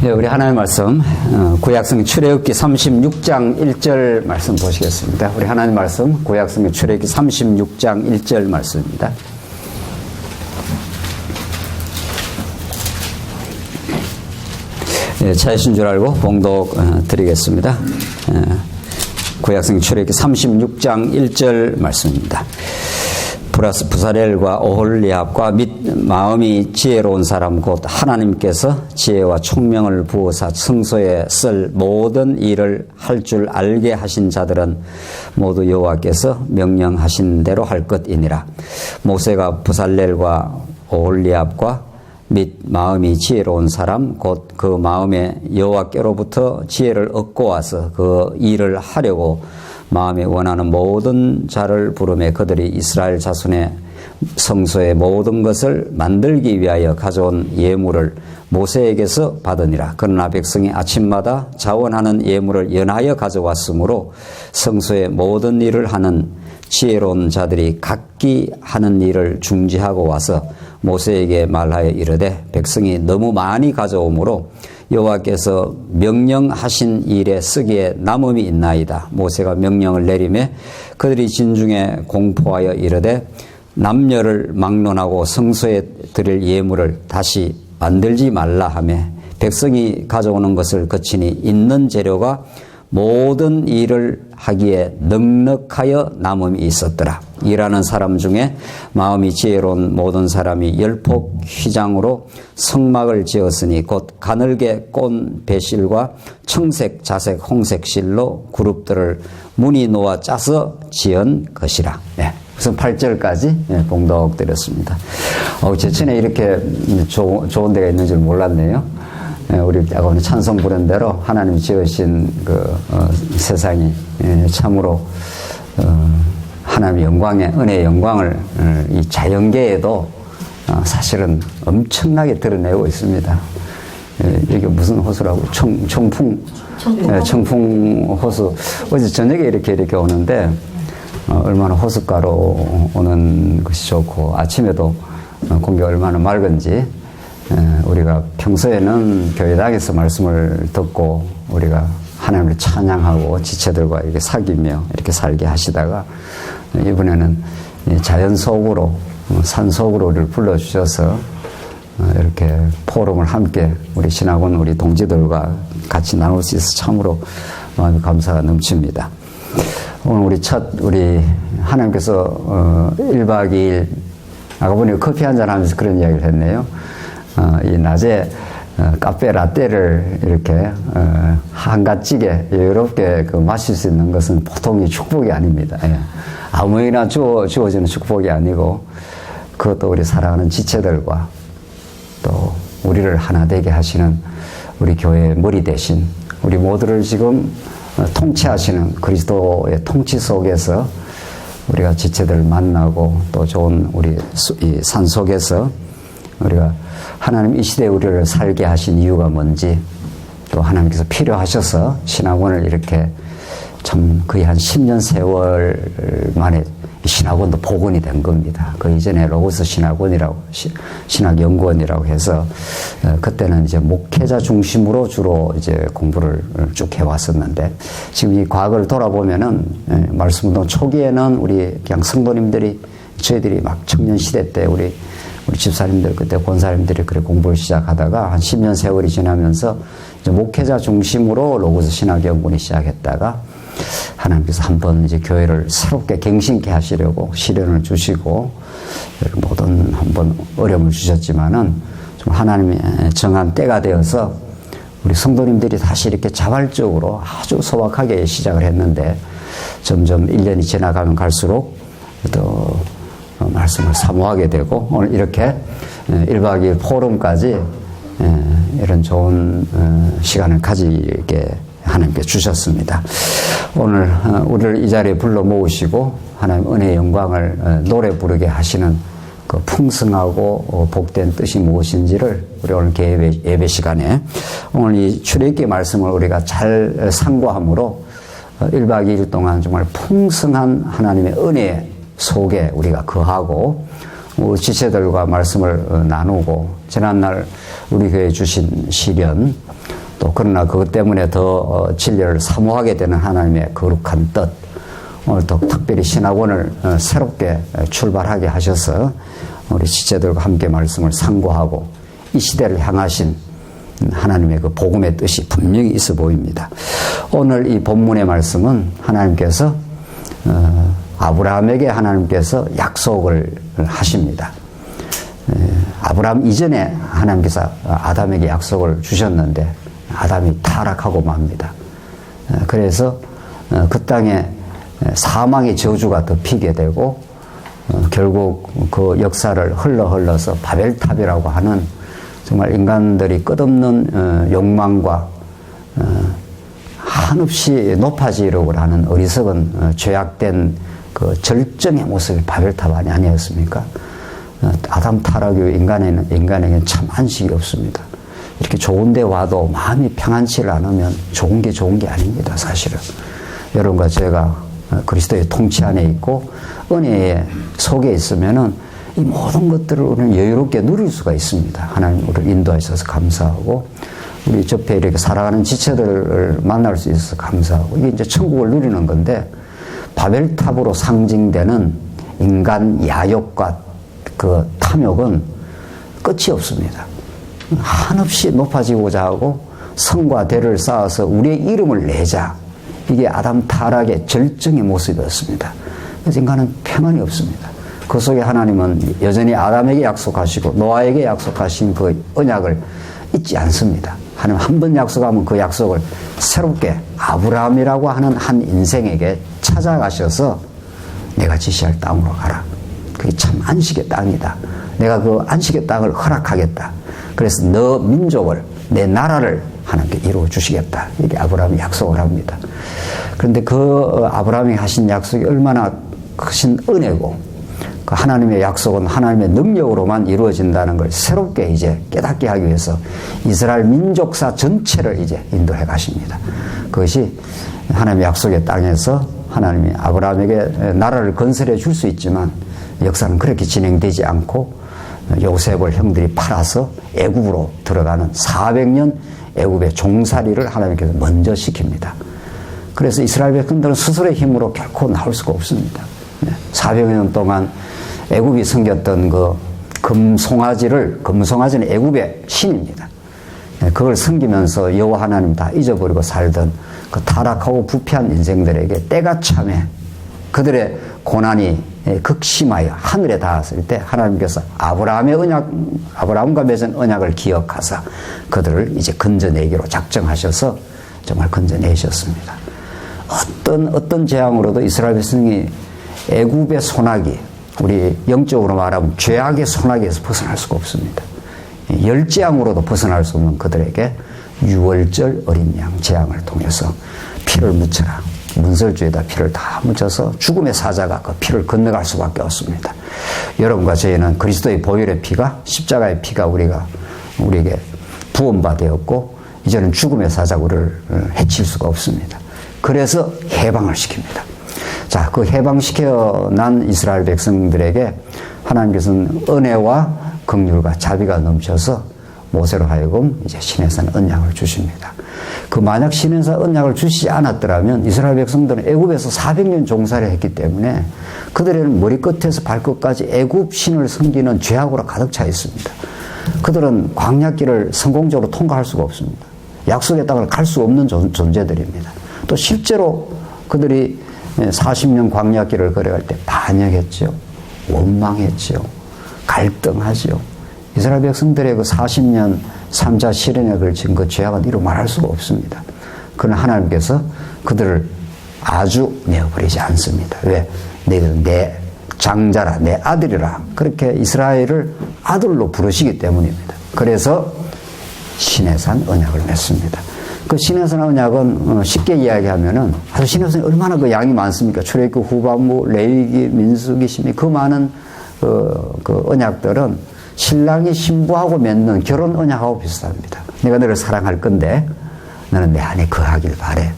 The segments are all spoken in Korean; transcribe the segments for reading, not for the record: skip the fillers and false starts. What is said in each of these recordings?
네, 우리 하나님의 말씀 구약성경 출애굽기 36장 1절 말씀 보시겠습니다. 우리 하나님의 말씀 구약성경 출애굽기 36장 1절 말씀입니다. 네, 찾으신 줄 알고 봉독 드리겠습니다. 구약성경 출애굽기 36장 1절 말씀입니다. 부사렐과 오홀리압과 및 마음이 지혜로운 사람 곧 하나님께서 지혜와 총명을 부어사 성소에 쓸 모든 일을 할 줄 알게 하신 자들은 모두 여호와께서 명령하신 대로 할 것이니라. 모세가 부사렐과 오홀리압과 및 마음이 지혜로운 사람 곧 그 마음에 여호와께로부터 지혜를 얻고 와서 그 일을 하려고 마음에 원하는 모든 자를 부르매 그들이 이스라엘 자손의 성소의 모든 것을 만들기 위하여 가져온 예물을 모세에게서 받으니라. 그러나 백성이 아침마다 자원하는 예물을 연하여 가져왔으므로 성소의 모든 일을 하는 지혜로운 자들이 각기 하는 일을 중지하고 와서 모세에게 말하여 이르되 백성이 너무 많이 가져오므로 여호와께서 명령하신 일에 쓰기에 남음이 있나이다. 모세가 명령을 내리매 그들이 진중에 공포하여 이르되 남녀를 막론하고 성소에 드릴 예물을 다시 만들지 말라 하며 백성이 가져오는 것을 거치니 있는 재료가 모든 일을 하기에 넉넉하여 남음이 있었더라. 일하는 사람 중에 마음이 지혜로운 모든 사람이 열폭 휘장으로 성막을 지었으니 곧 가늘게 꼰 배실과 청색, 자색, 홍색 실로 그룹들을 무늬 놓아 짜서 지은 것이라. 네. 그래서 8절까지 봉독 드렸습니다. 제천에 이렇게 좋은 데가 있는 줄 몰랐네요. 우리 아까 오늘 찬송 부른 대로 하나님이 지으신 세상이 참으로 하나님의 영광의 은혜의 영광을 이 자연계에도 사실은 엄청나게 드러내고 있습니다. 이게 무슨 호수라고? 청풍 호수. 어제 저녁에 이렇게 오는데 얼마나 호숫가로 오는 것이 좋고 아침에도 공기가 얼마나 맑은지 우리가 평소에는 교회당에서 말씀을 듣고 우리가 하나님을 찬양하고 지체들과 이렇게 사귀며 이렇게 살게 하시다가 이번에는 자연 속으로 산 속으로 우리를 불러주셔서 이렇게 포럼을 함께 우리 신학원 우리 동지들과 같이 나눌 수 있어서 참으로 마음의 감사가 넘칩니다. 오늘 우리 하나님께서 1박 2일 아까 보니까 커피 한잔 하면서 그런 이야기를 했네요. 이 낮에 카페 라떼를 이렇게 한가지게 여유롭게 마실 수 있는 것은 보통의 축복이 아닙니다. 예. 아무에나 주어지는 축복이 아니고 그것도 우리 사랑하는 지체들과 또 우리를 하나 되게 하시는 우리 교회의 머리 대신 우리 모두를 지금 통치하시는 그리스도의 통치 속에서 우리가 지체들을 만나고 또 좋은 우리 이 산 속에서 우리가 하나님 이 시대에 우리를 살게 하신 이유가 뭔지 또 하나님께서 필요하셔서 신학원을 이렇게 참 거의 한 10년 세월 만에 신학원도 복원이 된 겁니다. 그 이전에 로고스 신학원이라고 신학연구원이라고 해서 그때는 이제 목회자 중심으로 주로 이제 공부를 쭉 해왔었는데 지금 이 과거를 돌아보면은 말씀운동 초기에는 우리 그냥 성도님들이 저희들이 막 청년 시대 때 우리 집사님들 그때 권사님들이 그래 공부를 시작하다가 한 10년 세월이 지나면서 이제 목회자 중심으로 로고스 신학연구원이 시작했다가 하나님께서 한번 이제 교회를 새롭게 갱신케 하시려고 시련을 주시고 모든 한번 어려움을 주셨지만은 좀 하나님의 정한 때가 되어서 우리 성도님들이 다시 이렇게 자발적으로 아주 소박하게 시작을 했는데 점점 1년이 지나가면 갈수록 또 말씀을 사모하게 되고 오늘 이렇게 1박 2일 포럼까지 이런 좋은 시간을 가지게 하나님께 주셨습니다. 오늘 우리를 이 자리에 불러 모으시고 하나님 은혜의 영광을 노래 부르게 하시는 그 풍성하고 복된 뜻이 무엇인지를 우리 오늘 예배 시간에 오늘 이 출애굽기 말씀을 우리가 잘 상고함으로 1박 2일 동안 정말 풍성한 하나님의 은혜 속에 우리가 거하고 지체들과 말씀을 나누고 지난날 우리 교회에 주신 시련 또 그러나 그것 때문에 더 진리를 사모하게 되는 하나님의 거룩한 뜻, 오늘 또 특별히 신학원을 새롭게 출발하게 하셔서 우리 지체들과 함께 말씀을 상고하고 이 시대를 향하신 하나님의 그 복음의 뜻이 분명히 있어 보입니다. 오늘 이 본문의 말씀은 하나님께서 아브라함에게 하나님께서 약속을 하십니다. 아브라함 이전에 하나님께서 아담에게 약속을 주셨는데 아담이 타락하고 맙니다. 그래서 그 땅에 사망의 저주가 덮이게 되고 결국 그 역사를 흘러서 바벨탑이라고 하는 정말 인간들이 끝없는 욕망과 한없이 높아지려고 하는 어리석은 죄악된 그 절정의 모습이 바벨탑 아니었습니까? 아담 타락 이후 인간에게는 참 안식이 없습니다. 이렇게 좋은 데 와도 마음이 평안치를 않으면 좋은 게 아닙니다, 사실은. 여러분과 제가 그리스도의 통치 안에 있고 은혜의 속에 있으면은 이 모든 것들을 우리는 여유롭게 누릴 수가 있습니다. 하나님 우리를 인도하셔서 감사하고 우리 옆에 이렇게 살아가는 지체들을 만날 수 있어서 감사하고 이게 이제 천국을 누리는 건데 바벨탑으로 상징되는 인간 야욕과 그 탐욕은 끝이 없습니다. 한없이 높아지고자 하고 성과 대를 쌓아서 우리의 이름을 내자. 이게 아담 타락의 절정의 모습이었습니다. 그래서 인간은 평안이 없습니다. 그 속에 하나님은 여전히 아담에게 약속하시고 노아에게 약속하신 그 언약을 잊지 않습니다. 하나님 한 번 약속하면 그 약속을 새롭게 아브라함이라고 하는 한 인생에게 찾아가셔서 내가 지시할 땅으로 가라. 그게 참 안식의 땅이다. 내가 그 안식의 땅을 허락하겠다. 그래서 너 민족을 내 나라를 하나님께 이루어 주시겠다. 이렇게 아브라함이 약속을 합니다. 그런데 그 아브라함이 하신 약속이 얼마나 크신 은혜고 그 하나님의 약속은 하나님의 능력으로만 이루어진다는 걸 새롭게 이제 깨닫게 하기 위해서 이스라엘 민족사 전체를 이제 인도해 가십니다. 그것이 하나님의 약속의 땅에서 하나님이 아브라함에게 나라를 건설해 줄 수 있지만 역사는 그렇게 진행되지 않고 요셉을 형들이 팔아서 애굽으로 들어가는 400년 애굽의 종살이를 하나님께서 먼저 시킵니다. 그래서 이스라엘 백성들은 스스로의 힘으로 결코 나올 수가 없습니다. 400년 동안 애굽이 섬겼던 그 금송아지는 애굽의 신입니다. 그걸 섬기면서 여호와 하나님 다 잊어버리고 살던 그 타락하고 부패한 인생들에게 때가 참에 그들의 고난이 극심하여 하늘에 닿았을 때 하나님께서 아브라함과 맺은 언약을 기억하사 그들을 이제 건져내기로 작정하셔서 정말 건져내셨습니다. 어떤 재앙으로도 이스라엘 백성이 애굽의 소나기, 우리 영적으로 말하면 죄악의 소나기에서 벗어날 수가 없습니다. 열재앙으로도 벗어날 수 없는 그들에게 유월절 어린 양 재앙을 통해서 피를 묻혀라. 문설주에다 피를 다 묻혀서 죽음의 사자가 그 피를 건너갈 수밖에 없습니다. 여러분과 저희는 그리스도의 보혈의 피가 십자가의 피가 우리에게 부음바 되었고 이제는 죽음의 사자가 우리를 해칠 수가 없습니다. 그래서 해방을 시킵니다. 자, 그 해방시켜 난 이스라엘 백성들에게 하나님께서는 은혜와 긍휼과 자비가 넘쳐서 모세로 하여금 이제 시내산 언약을 주십니다. 그 만약 시내산 언약을 주시지 않았더라면 이스라엘 백성들은 애굽에서 400년 종살이 했기 때문에 그들은 머리끝에서 발끝까지 애굽 신을 섬기는 죄악으로 가득 차 있습니다. 그들은 광야길을 성공적으로 통과할 수가 없습니다. 약속의 땅을 갈 수 없는 존재들입니다. 또 실제로 그들이 40년 광야길을 걸어갈 때 반역했죠. 원망했죠. 갈등하죠. 이스라엘 백성들의 그 40년 3자 실현에 걸친 그 죄악은 이루 말할 수가 없습니다. 그러나 하나님께서 그들을 아주 내어버리지 않습니다. 왜? 너희들은 내 장자라, 내 아들이라. 그렇게 이스라엘을 아들로 부르시기 때문입니다. 그래서 시내산 언약을 맺습니다. 그 시내산 언약은 쉽게 이야기하면은 아주 시내산이 얼마나 그 양이 많습니까? 출애굽기, 후반부, 레위기, 민수기, 신명기 그 많은 그 언약들은 신랑이 신부하고 맺는 결혼 언약하고 비슷합니다. 내가 너를 사랑할 건데 너는 내 안에 거하길 바래.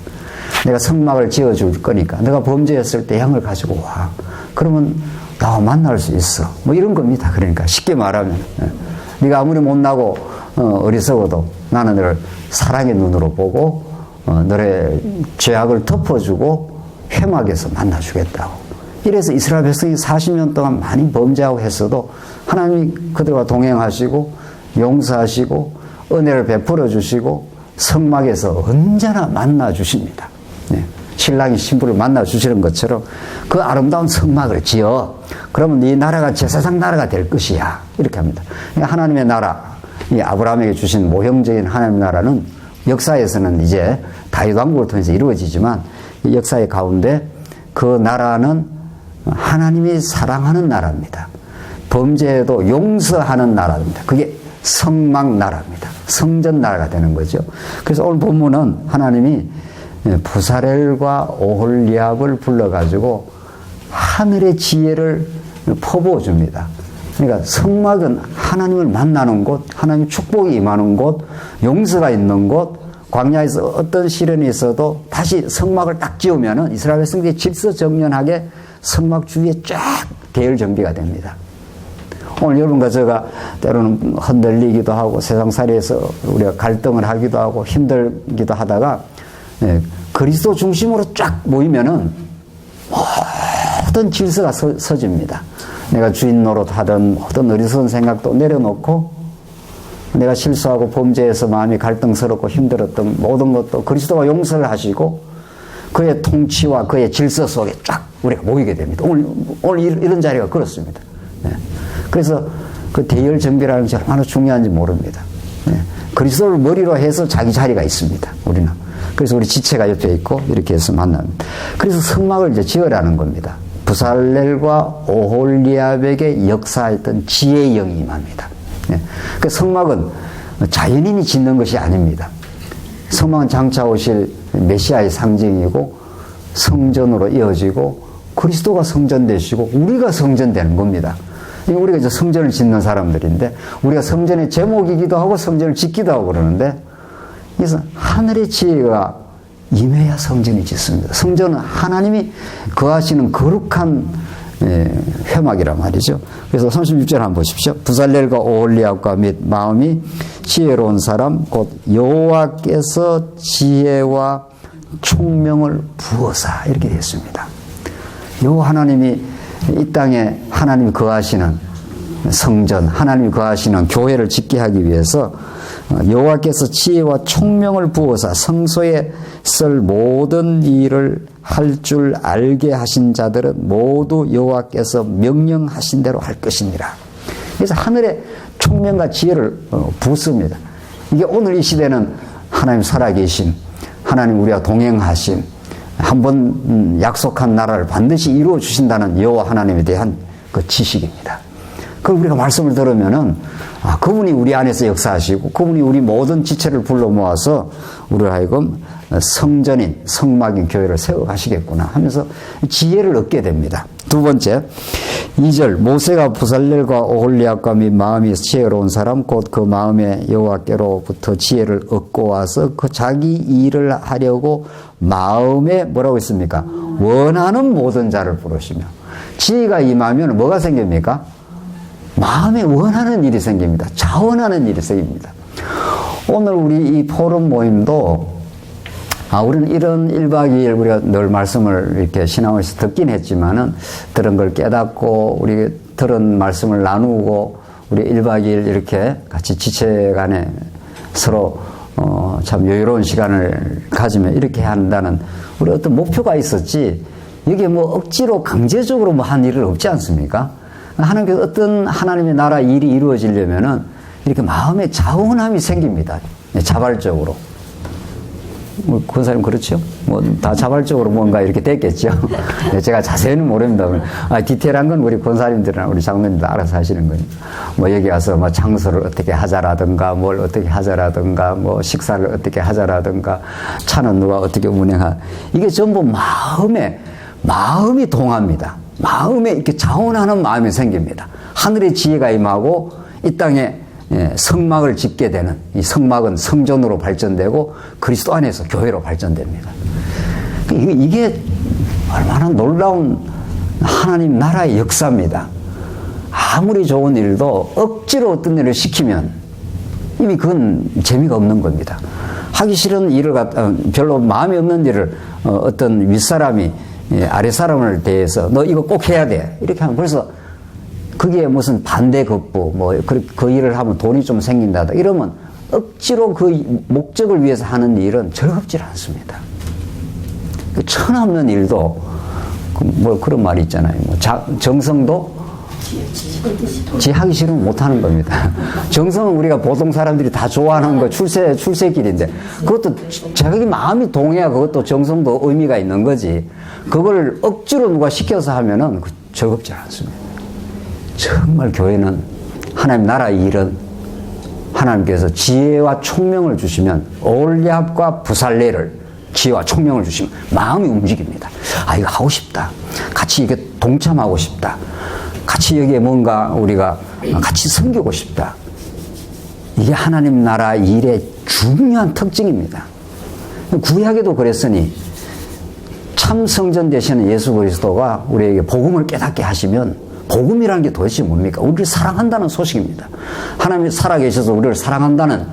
내가 성막을 지어줄 거니까 너가 범죄했을 때 양을 가지고 와. 그러면 나와 만날 수 있어. 뭐 이런 겁니다. 그러니까 쉽게 말하면 네가 아무리 못나고 어리석어도 나는 너를 사랑의 눈으로 보고 너의 죄악을 덮어주고 회막에서 만나주겠다고. 이래서 이스라엘 백성이 40년 동안 많이 범죄하고 했어도 하나님이 그들과 동행하시고 용서하시고 은혜를 베풀어 주시고 성막에서 언제나 만나 주십니다. 신랑이 신부를 만나 주시는 것처럼 그 아름다운 성막을 지어 그러면 네 나라가 제사장 나라가 될 것이야. 이렇게 합니다. 하나님의 나라, 이 아브라함에게 주신 모형적인 하나님의 나라는 역사에서는 이제 다윗 왕국을 통해서 이루어지지만 이 역사의 가운데 그 나라는 하나님이 사랑하는 나라입니다. 범죄에도 용서하는 나라입니다. 그게 성막 나라입니다. 성전 나라가 되는 거죠. 그래서 오늘 본문은 하나님이 부살엘과 오홀리압을 불러가지고 하늘의 지혜를 퍼부어 줍니다. 그러니까 성막은 하나님을 만나는 곳, 하나님의 축복이 임하는 곳, 용서가 있는 곳, 광야에서 어떤 시련이 있어도 다시 성막을 딱 지으면은 이스라엘 백성들이 질서정연하게 성막 주위에 쫙 대열 정비가 됩니다. 오늘 여러분과 제가 때로는 흔들리기도 하고 세상살이에서 우리가 갈등을 하기도 하고 힘들기도 하다가 그리스도 중심으로 쫙 모이면은 모든 질서가 서집니다. 내가 주인 노릇하던 어떤 어리석은 생각도 내려놓고 내가 실수하고 범죄해서 마음이 갈등스럽고 힘들었던 모든 것도 그리스도가 용서를 하시고 그의 통치와 그의 질서 속에 쫙 우리가 모이게 됩니다. 오늘 이런 자리가 그렇습니다. 그래서 그 대열 정비라는 것이 얼마나 중요한지 모릅니다. 그리스도를 머리로 해서 자기 자리가 있습니다. 우리는. 그래서 우리 지체가 옆에 있고 이렇게 해서 만납니다. 그래서 성막을 이제 지으라는 겁니다. 부살렐과 오홀리압에게 역사했던 지혜의 영이 임합니다. 그 성막은 자연인이 짓는 것이 아닙니다. 성막은 장차 오실 메시아의 상징이고 성전으로 이어지고 그리스도가 성전 되시고 우리가 성전 되는 겁니다. 우리가 이제 성전을 짓는 사람들인데 우리가 성전의 제목이기도 하고 성전을 짓기도 하고 그러는데 그래서 하늘의 지혜가 임해야 성전이 짓습니다. 성전은 하나님이 거하시는 거룩한 회막이란 말이죠. 그래서 36절 한번 보십시오. 부살렐과 오홀리압과 및 마음이 지혜로운 사람 곧 여호와께서 지혜와 총명을 부어사 이렇게 되어 있습니다. 여호와 하나님이 이 땅에 하나님이 거하시는 성전, 하나님이 거하시는 교회를 짓게 하기 위해서 여호와께서 지혜와 총명을 부어사 성소에 쓸 모든 일을 할 줄 알게 하신 자들은 모두 여호와께서 명령하신 대로 할 것이니라. 그래서 하늘에 총명과 지혜를 붓습니다. 이게 오늘 이 시대는 하나님 살아계신 하나님 우리와 동행하신 한번 약속한 나라를 반드시 이루어 주신다는 여호와 하나님에 대한 그 지식입니다. 그걸 우리가 말씀을 들으면은 그분이 우리 안에서 역사하시고 그분이 우리 모든 지체를 불러 모아서 우리를 하여금 성전인 성막인 교회를 세워가시겠구나 하면서 지혜를 얻게 됩니다. 두 번째 2절 모세가 부살렐과 오홀리압과 및 마음이 지혜로운 사람 곧 그 마음에 여호와께로부터 지혜를 얻고 와서 그 자기 일을 하려고 마음에 뭐라고 있습니까? 원하는 모든 자를 부르시며 지혜가 임하면 뭐가 생깁니까? 마음에 원하는 일이 생깁니다. 자원하는 일이 생깁니다. 오늘 우리 이 포럼 모임도 우리는 이런 1박 2일 우리가 늘 말씀을 이렇게 신앙에서 듣긴 했지만은 들은 걸 깨닫고 우리 들은 말씀을 나누고 우리 1박 2일 이렇게 같이 지체 간에 서로 참 여유로운 시간을 가지면 이렇게 한다는 우리 어떤 목표가 있었지 여기에 뭐 억지로 강제적으로 뭐 한 일은 없지 않습니까? 하나님께서 어떤 하나님의 나라 일이 이루어지려면은 이렇게 마음의 자원함이 생깁니다. 자발적으로. 뭐, 권사님 그렇죠? 뭐, 다 자발적으로 뭔가 이렇게 됐겠죠? 제가 자세히는 모릅니다. 디테일한 건 우리 권사님들이나 우리 장로님들 알아서 하시는 거니까. 뭐, 여기 와서 뭐, 장소를 어떻게 하자라든가, 뭘 어떻게 하자라든가, 뭐, 식사를 어떻게 하자라든가, 차는 누가 어떻게 운행하. 이게 전부 마음이 동합니다. 마음에 이렇게 자원하는 마음이 생깁니다. 하늘의 지혜가 임하고 이 땅에 성막을 짓게 되는 이 성막은 성전으로 발전되고 그리스도 안에서 교회로 발전됩니다. 이게 얼마나 놀라운 하나님 나라의 역사입니다. 아무리 좋은 일도 억지로 어떤 일을 시키면 이미 그건 재미가 없는 겁니다. 하기 싫은 일을 별로 마음이 없는 일을 어떤 윗사람이 아랫사람을 대해서 너 이거 꼭 해야 돼 이렇게 하면 벌써 그게 무슨 반대 급부 뭐 그 일을 하면 돈이 좀 생긴다 이러면 억지로 그 목적을 위해서 하는 일은 즐겁지 않습니다. 천없는 일도 뭐 그런 말이 있잖아요. 뭐 정성도 지 하기 싫으면 못하는 겁니다. 정성은 우리가 보통 사람들이 다 좋아하는 거 출세길인데 그것도 자기 마음이 동해야 그것도 정성도 의미가 있는 거지. 그걸 억지로 누가 시켜서 하면은 즐겁지 않습니다. 정말 교회는 하나님 나라 일은 하나님께서 지혜와 총명을 주시면 올리압과 부살레를 지혜와 총명을 주시면 마음이 움직입니다. 아 이거 하고 싶다. 같이 이게 동참하고 싶다. 같이 여기에 뭔가 우리가 같이 섬기고 싶다. 이게 하나님 나라 일의 중요한 특징입니다. 구약에도 그랬으니 참 성전 되시는 예수 그리스도가 우리에게 복음을 깨닫게 하시면 복음이라는 게 도대체 뭡니까? 우리를 사랑한다는 소식입니다. 하나님이 살아계셔서 우리를 사랑한다는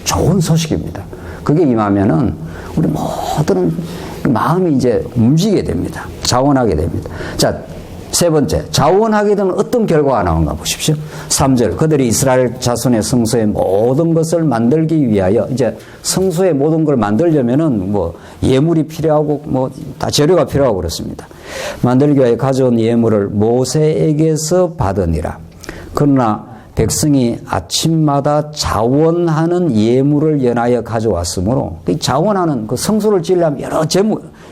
좋은 소식입니다. 그게 임하면은 우리 모든 마음이 이제 움직이게 됩니다. 자원하게 됩니다. 자, 세 번째, 자원하게 되면 어떤 결과가 나오는가 보십시오. 3절, 그들이 이스라엘 자손의 성소의 모든 것을 만들기 위하여, 이제 성소의 모든 걸 만들려면은 뭐 예물이 필요하고 뭐 다 재료가 필요하고 그렇습니다. 만들기 위하여 가져온 예물을 모세에게서 받으니라. 그러나 백성이 아침마다 자원하는 예물을 연하여 가져왔으므로 자원하는 그 성소를 지으려면 여러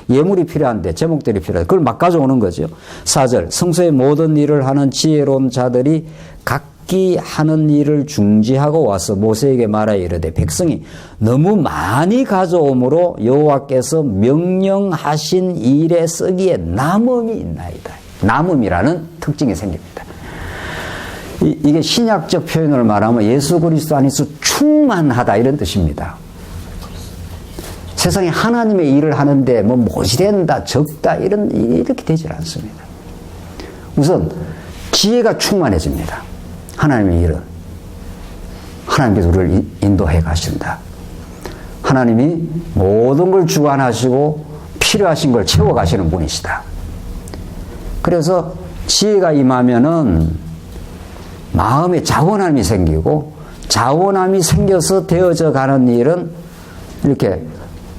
예물이 필요한데 제목들이 필요한데 그걸 막 가져오는 거죠. 4절 성소의 모든 일을 하는 지혜로운 자들이 각기 하는 일을 중지하고 와서 모세에게 말하여 이르되 백성이 너무 많이 가져오므로 여호와께서 명령하신 일에 쓰기에 남음이 있나이다. 남음이라는 특징이 생깁니다. 이게 신약적 표현을 말하면 예수 그리스도 안에서 충만하다 이런 뜻입니다. 세상에 하나님의 일을 하는데 뭐 모자란다 적다 이렇게 되질 않습니다. 우선 지혜가 충만해집니다. 하나님의 일은 하나님께서 우리를 인도해 가신다. 하나님이 모든 걸 주관하시고 필요하신 걸 채워 가시는 분이시다. 그래서 지혜가 임하면은 마음에 자원함이 생기고 자원함이 생겨서 되어져 가는 일은 이렇게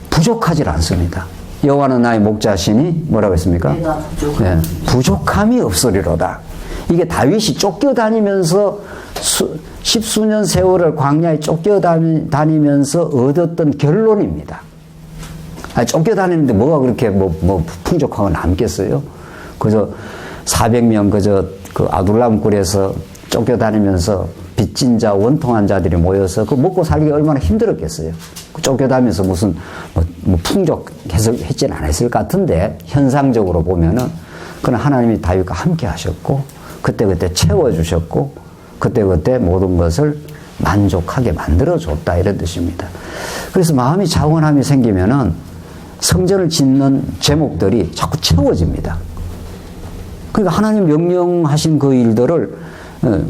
부족하지 않습니다. 여호와는 나의 목자시니 뭐라고 했습니까? 네, 부족함이 없으리로다. 이게 다윗이 쫓겨다니면서 십수년 세월을 광야에 쫓겨다니면서 얻었던 결론입니다. 쫓겨다니는데 뭐가 그렇게 뭐 풍족하고 남겠어요? 그저 400명 그 아둘람 굴에서 쫓겨다니면서 빚진 자, 원통한 자들이 모여서 그 먹고 살기가 얼마나 힘들었겠어요. 쫓겨다니면서 무슨 뭐 풍족했지는 않았을 것 같은데 현상적으로 보면은 그는 하나님이 다윗과 함께 하셨고 그때그때 채워주셨고 그때그때 모든 것을 만족하게 만들어줬다 이런 뜻입니다. 그래서 마음이 자원함이 생기면은 성전을 짓는 제목들이 자꾸 채워집니다. 그러니까 하나님 명령하신 그 일들을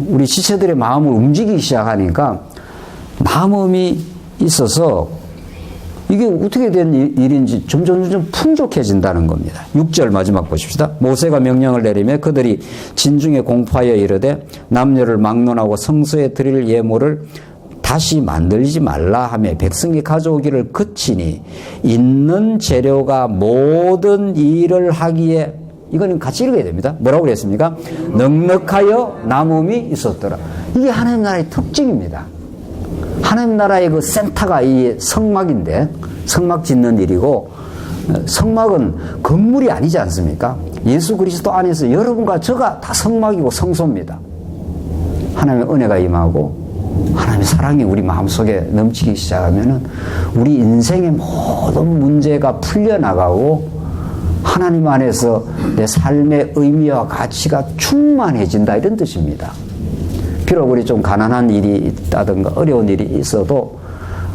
우리 지체들의 마음을 움직이기 시작하니까 마음이 있어서 이게 어떻게 된 일인지 점점 풍족해진다는 겁니다. 6절 마지막 보십시다. 모세가 명령을 내리며 그들이 진중에 공포하여 이르되 남녀를 막론하고 성소에 드릴 예물을 다시 만들지 말라 하며 백성이 가져오기를 그치니 있는 재료가 모든 일을 하기에 이거는 같이 읽어야 됩니다. 뭐라고 그랬습니까? 넉넉하여 남음이 있었더라. 이게 하나님 나라의 특징입니다. 하나님 나라의 그 센터가 이 성막인데 성막 짓는 일이고 성막은 건물이 아니지 않습니까? 예수 그리스도 안에서 여러분과 저가 다 성막이고 성소입니다. 하나님의 은혜가 임하고 하나님의 사랑이 우리 마음속에 넘치기 시작하면은 우리 인생의 모든 문제가 풀려나가고 하나님 안에서 내 삶의 의미와 가치가 충만해진다 이런 뜻입니다. 비록 우리 좀 가난한 일이 있다든가 어려운 일이 있어도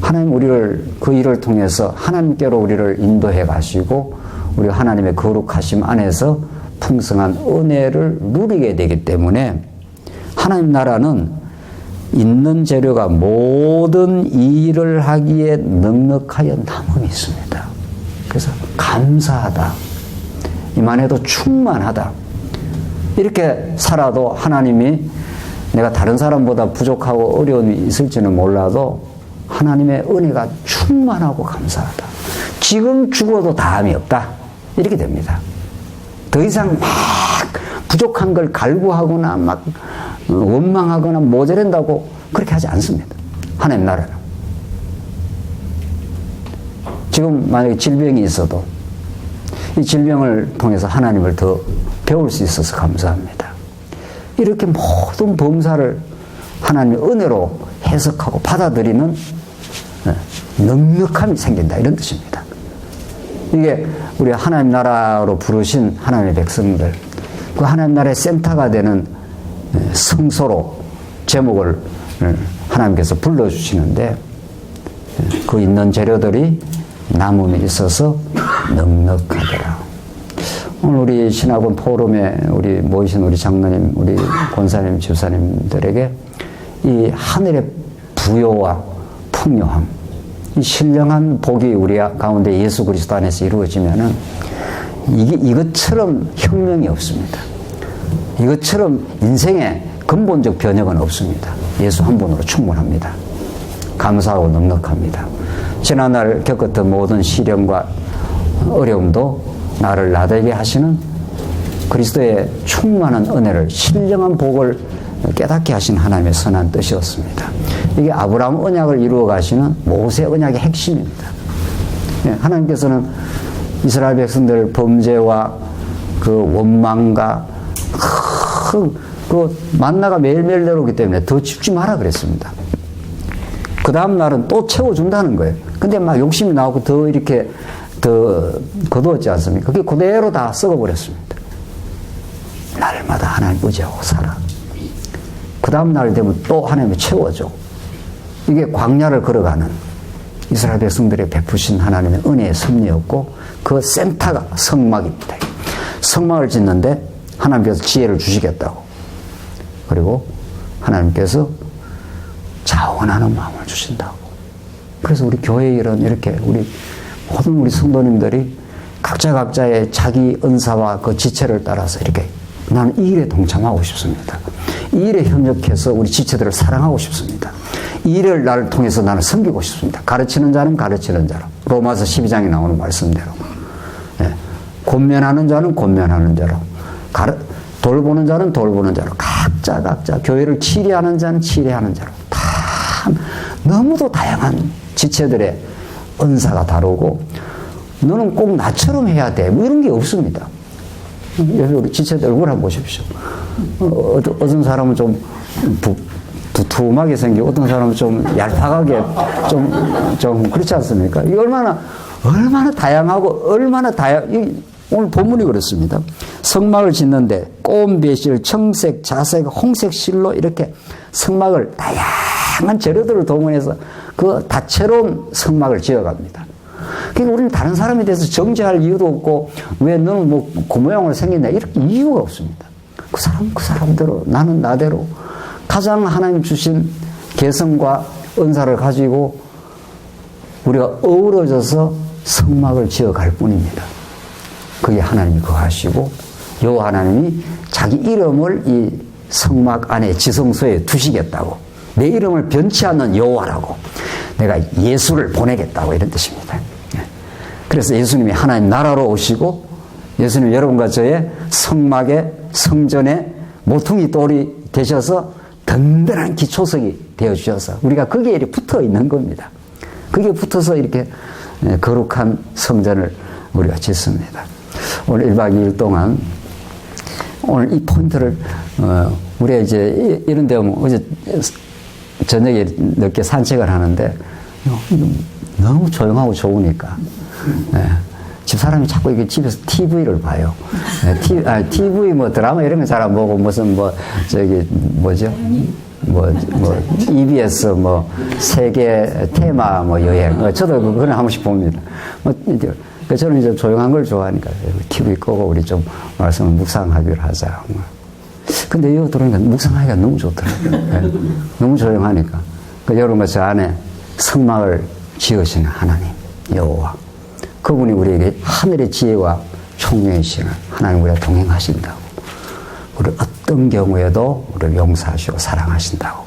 하나님 우리를 그 일을 통해서 하나님께로 우리를 인도해 가시고 우리 하나님의 거룩하심 안에서 풍성한 은혜를 누리게 되기 때문에 하나님 나라는 있는 재료가 모든 일을 하기에 넉넉하여 남음이 있습니다. 그래서 감사하다. 이만해도 충만하다. 이렇게 살아도 하나님이 내가 다른 사람보다 부족하고 어려움이 있을지는 몰라도 하나님의 은혜가 충만하고 감사하다. 지금 죽어도 다함이 없다. 이렇게 됩니다. 더 이상 막 부족한 걸 갈구하거나 막 원망하거나 모자란다고 그렇게 하지 않습니다. 하나님 나라는. 지금 만약에 질병이 있어도 이 질병을 통해서 하나님을 더 배울 수 있어서 감사합니다. 이렇게 모든 범사를 하나님의 은혜로 해석하고 받아들이는 넉넉함이 생긴다. 이런 뜻입니다. 이게 우리 하나님 나라로 부르신 하나님의 백성들, 그 하나님 나라의 센터가 되는 성소로 제목을 하나님께서 불러주시는데 그 있는 재료들이 남음에 있어서 넉넉하더라. 오늘 우리 신학원 포럼에 우리 모이신 우리 장로님, 우리 권사님, 집사님들에게 이 하늘의 부요와 풍요함, 이 신령한 복이 우리 가운데 예수 그리스도 안에서 이루어지면은 이것처럼 혁명이 없습니다. 이것처럼 인생의 근본적 변혁은 없습니다. 예수 한 분으로 충분합니다. 감사하고 넉넉합니다. 지난날 겪었던 모든 시련과 어려움도 나를 나되게 하시는 그리스도의 충만한 은혜를, 신령한 복을 깨닫게 하신 하나님의 선한 뜻이었습니다. 이게 아브라함 언약을 이루어 가시는 모세 언약의 핵심입니다. 하나님께서는 이스라엘 백성들 범죄와 그 원망과 그 만나가 매일매일 내려오기 때문에 더 줍지 마라 그랬습니다. 그 다음 날은 또 채워준다는 거예요. 근데 막 욕심이 나오고 더 이렇게 더 거두었지 않습니까? 그게 그대로 다 썩어버렸습니다. 날마다 하나님 의지하고 살아. 그 다음 날 되면 또 하나님이 채워줘. 이게 광야를 걸어가는 이스라엘 백성들의 베푸신 하나님의 은혜의 섭리였고 그 센터가 성막입니다. 성막을 짓는데 하나님께서 지혜를 주시겠다고. 그리고 하나님께서 자원하는 마음을 주신다고. 그래서 우리 교회 일은 이렇게 모든 우리 성도님들이 각자의 자기 은사와 그 지체를 따라서 이렇게 나는 이 일에 동참하고 싶습니다. 이 일에 협력해서 우리 지체들을 사랑하고 싶습니다. 이 일을 나를 통해서 나는 섬기고 싶습니다. 가르치는 자는 가르치는 자로. 로마서 12장에 나오는 말씀대로. 권면하는 자는 권면하는 자로. 돌보는 자는 돌보는 자로. 각자 교회를 치리하는 자는 치리하는 자로. 다 너무도 다양한 지체들의 은사가 다르고 너는 꼭 나처럼 해야 돼. 뭐 이런 게 없습니다. 여기 우리 지체들 얼굴 한번 보십시오. 어떤 사람은 좀 두툼하게 생기고 어떤 사람은 좀 얄팍하게 좀 그렇지 않습니까? 이게 얼마나 다양하고 오늘 본문이 그렇습니다. 성막을 짓는데 꼬은 배실, 청색, 자색, 홍색 실로 이렇게 성막을 다양한 재료들을 동원해서 그 다채로운 성막을 지어갑니다. 그러니까 우리는 다른 사람에 대해서 정죄할 이유도 없고 왜 너는 뭐 그 모양으로 생겼냐 이렇게 이유가 없습니다. 그 사람대로 나는 나대로 가장 하나님 주신 개성과 은사를 가지고 우리가 어우러져서 성막을 지어갈 뿐입니다. 그게 하나님이 그거 하시고 여호와 하나님이 자기 이름을 이 성막 안에 지성소에 두시겠다고 내 이름을 변치 않는 여호와라고 내가 예수를 보내겠다고 이런 뜻입니다. 그래서 예수님이 하나님 나라로 오시고 예수님 여러분과 저의 성막에 성전에 모퉁이 돌이 되셔서 든든한 기초석이 되어주셔서 우리가 거기에 이렇게 붙어 있는 겁니다. 거기에 붙어서 이렇게 거룩한 성전을 우리가 짓습니다. 오늘 1박 2일 동안 오늘 이 포인트를 우리가 이제 이런 데 오면 어제 저녁에 늦게 산책을 하는데 너무 조용하고 좋으니까 집사람이 자꾸 이게 집에서 TV를 봐요. TV 뭐 드라마 이런 거 잘 안 보고 무슨 뭐 저기 뭐죠? 뭐 EBS 뭐 세계 테마 뭐 여행 저도 그걸 한 번씩 봅니다. 저는 이제 조용한 걸 좋아하니까 TV 끄고 우리 좀 말씀을 묵상하기로 하자. 근데 여기 들어오니까 묵상하기가 너무 좋더라고요. 네. 너무 조용하니까. 여러분과 저 안에 성막을 지으시는 하나님, 여호와. 그분이 우리에게 하늘의 지혜와 총명이시는 하나님 우리가 동행하신다고. 우리 어떤 경우에도 우리를 용서하시고 사랑하신다고.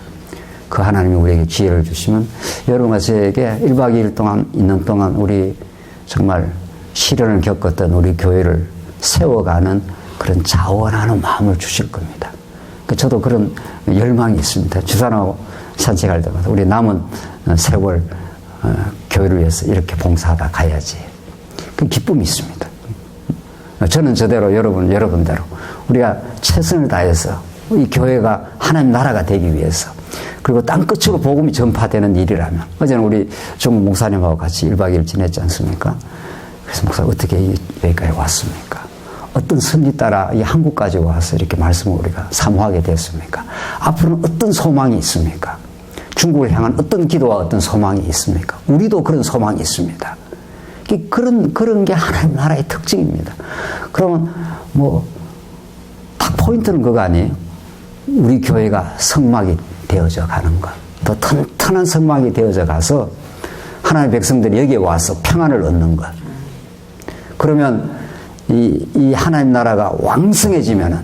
그 하나님이 우리에게 지혜를 주시면 여러분과 저에게 1박 2일 동안 있는 동안 우리 정말 시련을 겪었던 우리 교회를 세워가는 그런 자원하는 마음을 주실 겁니다. 저도 그런 열망이 있습니다. 주산하고 산책할 때마다 우리 남은 세월 교회를 위해서 이렇게 봉사하다 가야지. 그 기쁨이 있습니다. 저는 저대로 여러분대로 우리가 최선을 다해서 이 교회가 하나님 나라가 되기 위해서 그리고 땅끝으로 복음이 전파되는 일이라면 어제는 우리 종국 목사님하고 같이 1박 2일 지냈지 않습니까? 그래서 목사 어떻게 여기까지 왔습니까? 어떤 선지 따라 이 한국까지 와서 이렇게 말씀을 우리가 사모하게 됐습니까? 앞으로는 어떤 소망이 있습니까? 중국을 향한 어떤 기도와 어떤 소망이 있습니까? 우리도 그런 소망이 있습니다. 그런 게 하나님 나라의 특징입니다. 그러면 딱 포인트는 그거 아니에요? 우리 교회가 성막이 되어져 가는 것. 더 튼튼한 성막이 되어져 가서 하나님의 백성들이 여기에 와서 평안을 얻는 것. 그러면 이 하나님 나라가 왕성해지면은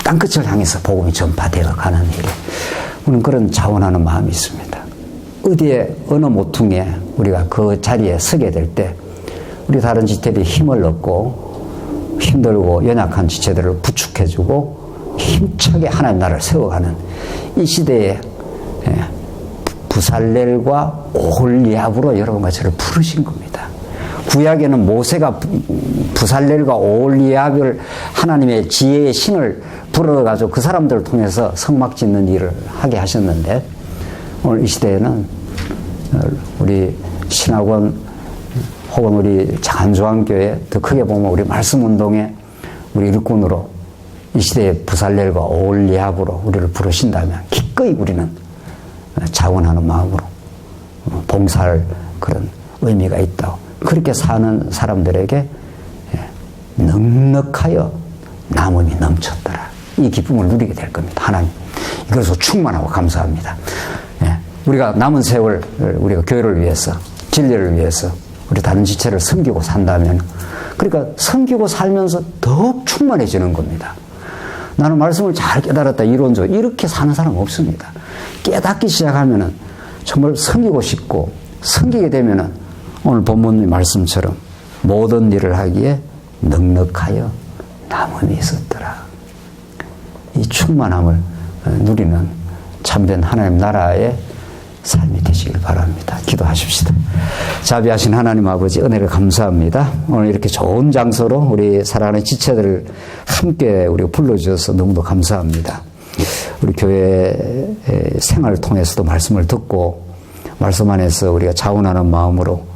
땅끝을 향해서 복음이 전파되어 가는 일에 우리는 그런 자원하는 마음이 있습니다. 어디에 어느 모퉁이에 우리가 그 자리에 서게 될 때 우리 다른 지체들이 힘을 얻고 힘들고 연약한 지체들을 부축해주고 힘차게 하나님 나라를 세워가는 이 시대에 부살렐과 오홀리압으로 여러분과 저를 부르신 겁니다. 구약에는 모세가 부살렐과 오홀리압을 하나님의 지혜의 신을 불러가지고 그 사람들을 통해서 성막 짓는 일을 하게 하셨는데 오늘 이 시대에는 우리 신학원 혹은 우리 장안조항교회 더 크게 보면 우리 말씀운동의 우리 일꾼으로 이 시대의 부살렐과 오홀리압으로 우리를 부르신다면 기꺼이 우리는 자원하는 마음으로 봉사할 그런 의미가 있다고. 그렇게 사는 사람들에게 넉넉하여 남음이 넘쳤더라. 이 기쁨을 누리게 될 겁니다. 하나님 이것으로 충만하고 감사합니다. 우리가 남은 세월 우리가 교회를 위해서 진리를 위해서 우리 다른 지체를 섬기고 산다면 그러니까 섬기고 살면서 더욱 충만해지는 겁니다. 나는 말씀을 잘 깨달았다 이론적으로 이렇게 사는 사람 없습니다. 깨닫기 시작하면은 정말 섬기고 싶고 섬기게 되면은 오늘 본문의 말씀처럼 모든 일을 하기에 넉넉하여 남음이 있었더라. 이 충만함을 누리는 참된 하나님 나라의 삶이 되시길 바랍니다. 기도하십시다. 자비하신 하나님 아버지 은혜를 감사합니다. 오늘 이렇게 좋은 장소로 우리 사랑하는 지체들을 함께 우리가 불러주셔서 너무도 감사합니다. 우리 교회 생활을 통해서도 말씀을 듣고 말씀 안에서 우리가 자원하는 마음으로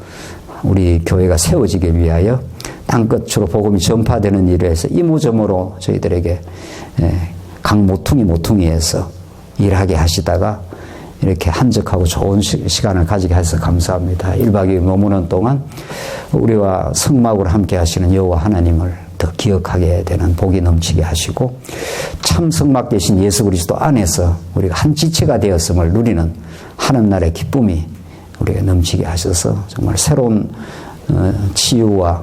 우리 교회가 세워지기 위하여 땅끝으로 복음이 전파되는 일에 해서 이모저모로 저희들에게 각 모퉁이에서 일하게 하시다가 이렇게 한적하고 좋은 시간을 가지게 해서 감사합니다. 1박 2일 머무는 동안 우리와 성막으로 함께 하시는 여호와 하나님을 더 기억하게 되는 복이 넘치게 하시고 참 성막 되신 예수 그리스도 안에서 우리가 한 지체가 되었음을 누리는 하늘날의 기쁨이 우리가 넘치게 하셔서 정말 새로운 치유와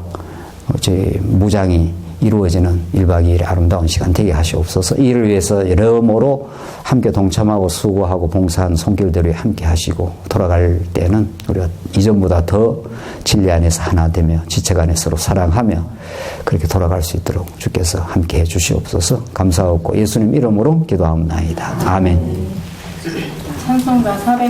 저희 무장이 이루어지는 1박 2일의 아름다운 시간 되게 하시옵소서. 이를 위해서 여러모로 함께 동참하고 수고하고 봉사한 손길들이 함께 하시고 돌아갈 때는 우리가 이전보다 더 진리 안에서 하나 되며 지체가 안에 서로 사랑하며 그렇게 돌아갈 수 있도록 주께서 함께 해 주시옵소서. 감사하고 예수님 이름으로 기도하옵나이다. 아멘. 찬송가 403